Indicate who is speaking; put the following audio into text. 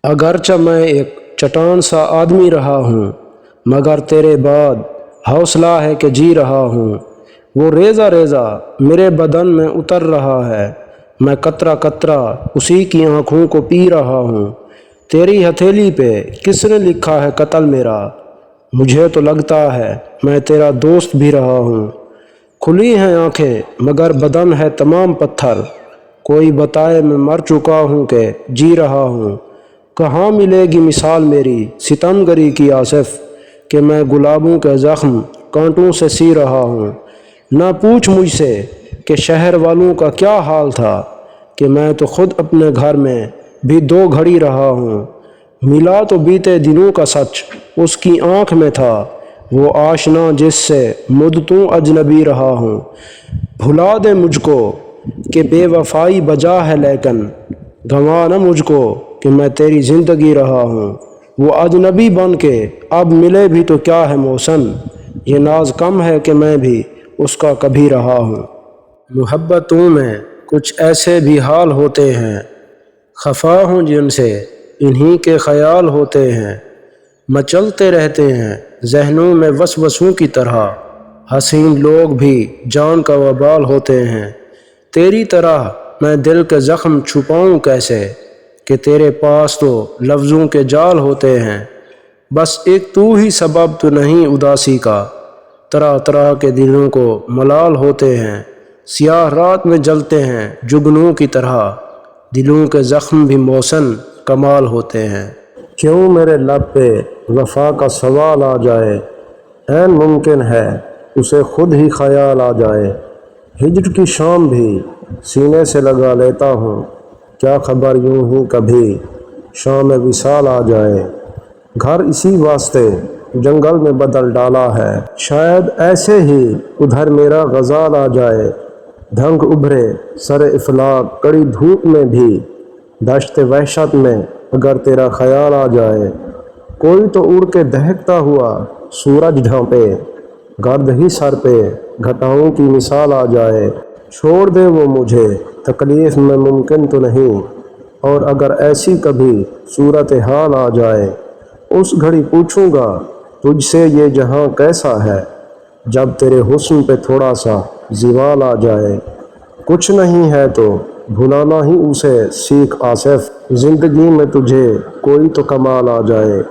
Speaker 1: اگرچہ میں ایک چٹان سا آدمی رہا ہوں، مگر تیرے بعد حوصلہ ہے کہ جی رہا ہوں۔ وہ ریزہ ریزہ میرے بدن میں اتر رہا ہے، میں قطرہ قطرہ اسی کی آنکھوں کو پی رہا ہوں۔ تیری ہتھیلی پہ کس نے لکھا ہے قتل میرا؟ مجھے تو لگتا ہے میں تیرا دوست بھی رہا ہوں۔ کھلی ہیں آنکھیں مگر بدن ہے تمام پتھر، کوئی بتائے میں مر چکا ہوں کہ جی رہا ہوں۔ کہاں ملے گی مثال میری ستم گری کی آصف، کہ میں گلابوں کے زخم کانٹوں سے سی رہا ہوں۔ نہ پوچھ مجھ سے کہ شہر والوں کا کیا حال تھا، کہ میں تو خود اپنے گھر میں بھی 2 گھڑی رہا ہوں۔ ملا تو بیتے دنوں کا سچ اس کی آنکھ میں تھا، وہ آشنا جس سے مدتوں اجنبی رہا ہوں۔ بھلا دے مجھ کو کہ بے وفائی بجا ہے، لیکن گنوا نہ مجھ کو کہ میں تیری زندگی رہا ہوں۔ وہ اجنبی بن کے اب ملے بھی تو کیا ہے محسن، یہ ناز کم ہے کہ میں بھی اس کا کبھی رہا ہوں۔ محبتوں میں کچھ ایسے بھی حال ہوتے ہیں، خفا ہوں جن سے انہی کے خیال ہوتے ہیں۔ مچلتے رہتے ہیں ذہنوں میں وسوسوں کی طرح، حسین لوگ بھی جان کا وبال ہوتے ہیں۔ تیری طرح میں دل کے زخم چھپاؤں کیسے، کہ تیرے پاس تو لفظوں کے جال ہوتے ہیں۔ بس ایک تو ہی سبب تو نہیں اداسی کا، طرح طرح کے دلوں کو ملال ہوتے ہیں۔ سیاہ رات میں جلتے ہیں جگنوں کی طرح، دلوں کے زخم بھی محسن کمال ہوتے ہیں۔ کیوں میرے لب پہ وفا کا سوال آ جائے، عین ممکن ہے اسے خود ہی خیال آ جائے۔ ہجر کی شام بھی سینے سے لگا لیتا ہوں، کیا خبر یوں ہی کبھی شام وصال آ جائے۔ گھر اسی واسطے جنگل میں بدل ڈالا ہے، شاید ایسے ہی ادھر میرا غزال آ جائے۔ دھنک ابھرے سر افلاک کڑی دھوپ میں بھی، دشت وحشت میں اگر تیرا خیال آ جائے۔ کوئی تو اڑ کے دہکتا ہوا سورج ڈھانپے، گرد ہی سر پہ گھٹاؤں کی مثال آ جائے۔ چھوڑ دے وہ مجھے تکلیف میں ممکن تو نہیں، اور اگر ایسی کبھی صورتحال آ جائے، اس گھڑی پوچھوں گا تجھ سے یہ جہاں کیسا ہے، جب تیرے حسن پہ تھوڑا سا زوال آ جائے۔ کچھ نہیں ہے تو بھلانا ہی اسے سیکھ آصف، زندگی میں تجھے کوئی تو کمال آ جائے۔